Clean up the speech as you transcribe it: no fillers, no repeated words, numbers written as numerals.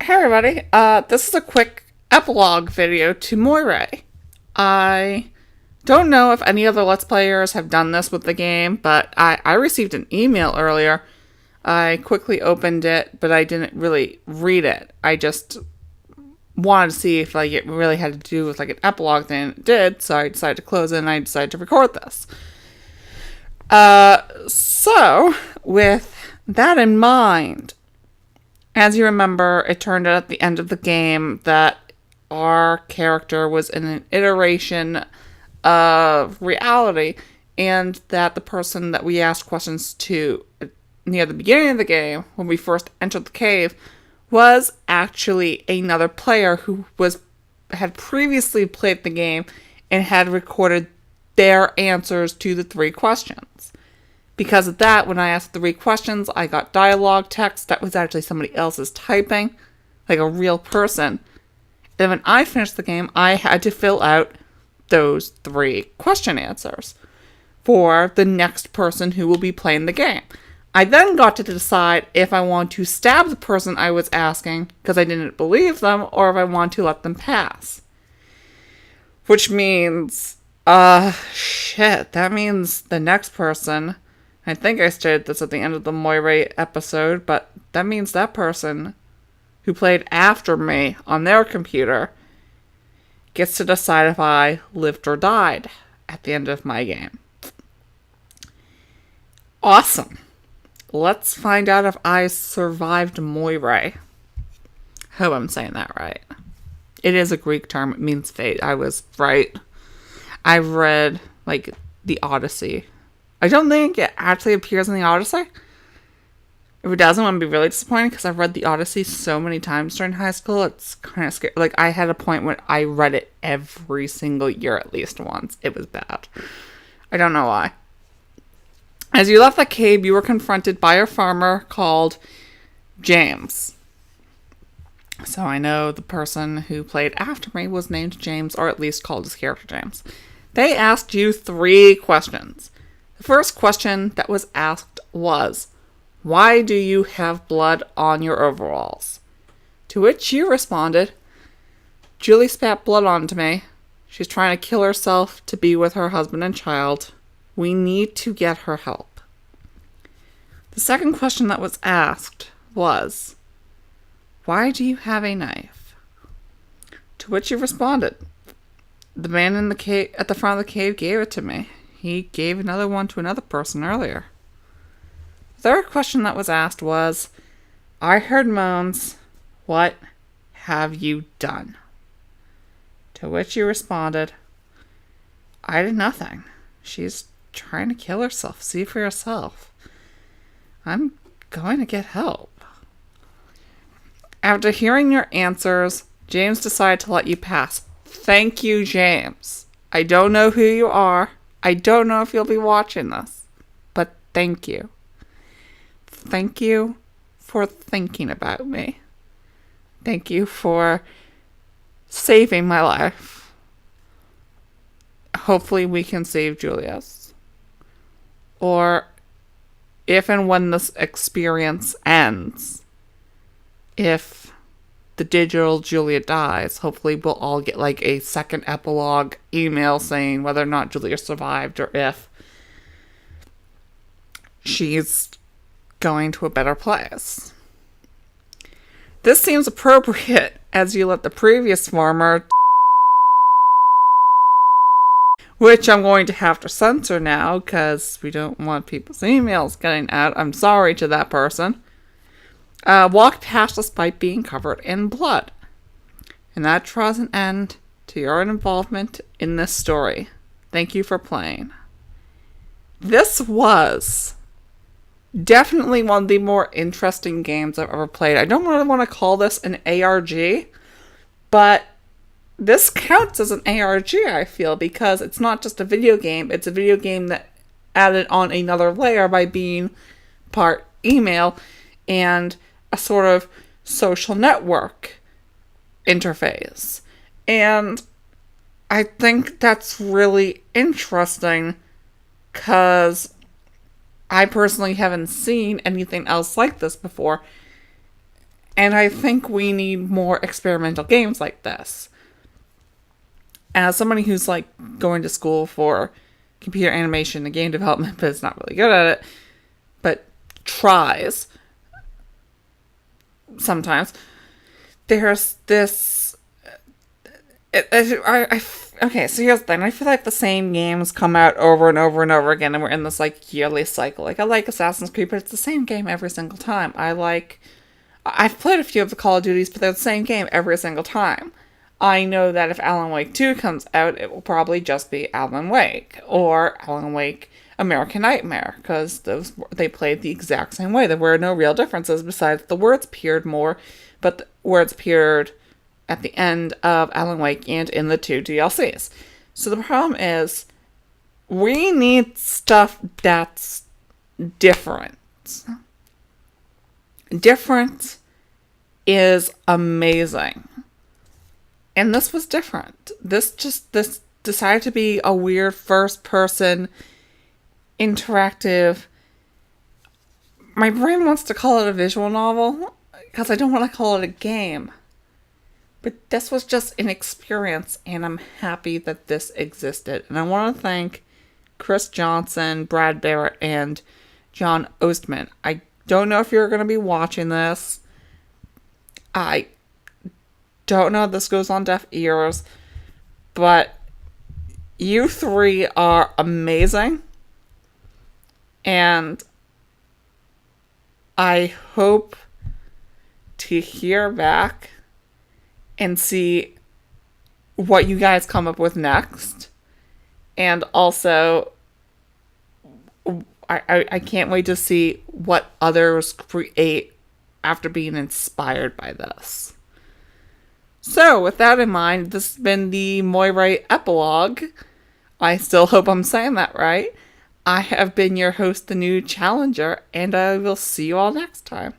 Hey everybody, this is a quick epilogue video to Moirai. I don't know if any other Let's Players have done this with the game, but I received an email earlier. I quickly opened it, but I didn't really read it. I just wanted to see if it really had to do with an epilogue thing, and it did, so I decided to close it and I decided to record this. So, with that in mind, as you remember, it turned out at the end of the game that our character was in an iteration of reality, and that the person that we asked questions to near the beginning of the game, when we first entered the cave, was actually another player who had previously played the game and had recorded their answers to the 3 questions. Because of that, when I asked 3 questions, I got dialogue text that was actually somebody else's typing, like a real person. And when I finished the game, I had to fill out those 3 question answers for the next person who will be playing the game. I then got to decide if I want to stab the person I was asking because I didn't believe them, or if I want to let them pass. Which means, that means the next person, I think I stated this at the end of the Moirai episode, but that means that person who played after me on their computer gets to decide if I lived or died at the end of my game. Awesome. Let's find out if I survived Moirai. Hope I'm saying that right. It is a Greek term. It means fate. I was right. I've read, the Odyssey. I don't think it actually appears in the Odyssey. If it doesn't, I'm going to be really disappointed because I've read the Odyssey so many times during high school. It's kind of scary. I had a point when I read it every single year at least once. It was bad. I don't know why. As you left the cave, you were confronted by a farmer called James. So I know the person who played after me was named James, or at least called his character James. They asked you 3 questions. The first question that was asked was, why do you have blood on your overalls? To which you responded, Julie spat blood onto me. She's trying to kill herself to be with her husband and child. We need to get her help. The second question that was asked was, why do you have a knife? To which you responded, the man in the cave at the front of the cave gave it to me. He gave another one to another person earlier. The third question that was asked was, I heard moans. What have you done? To which you responded, I did nothing. She's trying to kill herself. See for yourself. I'm going to get help. After hearing your answers, James decided to let you pass. Thank you, James. I don't know who you are. I don't know if you'll be watching this, but thank you. Thank you for thinking about me. Thank you for saving my life. Hopefully we can save Julia's. Or if and when this experience ends, if the digital Julia dies, hopefully we'll all get a second epilogue email saying whether or not Julia survived or if she's going to a better place. This seems appropriate as you let the previous farmer, which I'm going to have to censor now because we don't want people's emails getting out. I'm sorry to that person. Walked past despite being covered in blood. And that draws an end to your involvement in this story. Thank you for playing. This was definitely one of the more interesting games I've ever played. I don't really want to call this an ARG, but this counts as an ARG, I feel, because it's not just a video game. It's a video game that added on another layer by being part email and a sort of social network interface. And I think that's really interesting because I personally haven't seen anything else like this before. And I think we need more experimental games like this. As somebody who's like going to school for computer animation and game development, but is not really good at it, but tries sometimes, there's this. Okay, so here's the thing. I feel like the same games come out over and over and over again, and we're in this like yearly cycle. Like, I like Assassin's Creed, but it's the same game every single time. I've played a few of the Call of Duties, but they're the same game every single time. I know that if Alan Wake 2 comes out, it will probably just be Alan Wake, or Alan Wake American Nightmare, because they played the exact same way. There were no real differences besides the words appeared more, but the words appeared at the end of Alan Wake and in the 2 DLCs. So the problem is, we need stuff that's different. Different is amazing. And this was different. This decided to be a weird first-person interactive. My brain wants to call it a visual novel because I don't want to call it a game. But this was just an experience, and I'm happy that this existed. And I want to thank Chris Johnson, Brad Barrett, and John Ostman. I don't know if you're going to be watching this. I don't know if this goes on deaf ears, but you three are amazing. And I hope to hear back and see what you guys come up with next. And also, I can't wait to see what others create after being inspired by this. So, with that in mind, this has been the Moirai epilogue. I still hope I'm saying that right. I have been your host, the new challenger, and I will see you all next time.